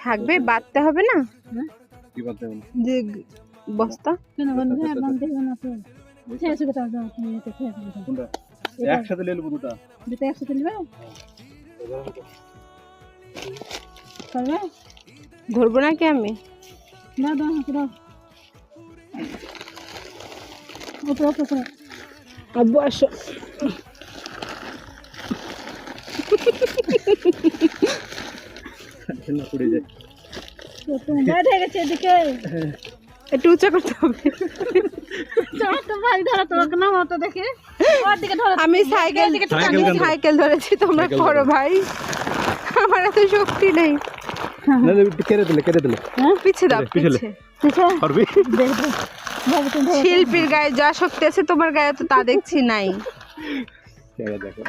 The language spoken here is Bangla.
থাকবে, বাঁধতে হবে না? কি বাদ দেবেন? যে বস্তা কোনটা? একসাথে নিয়ে নেবো দুটা। ধরবো নাকি আমি? আব্বু আসো। পড়ে যায়। একটু উঁচা করতে হবে। আমি সাইকেল ধরেছি, তোমরা করো ভাই, আমার এত শক্তি নেই। একটু কেড়ে দিলে পিছে দাও, পিছে। শিল্পীর গায়ে যা শক্তি আছে তোমার গায়ে তো তা দেখছি নাই। দেখো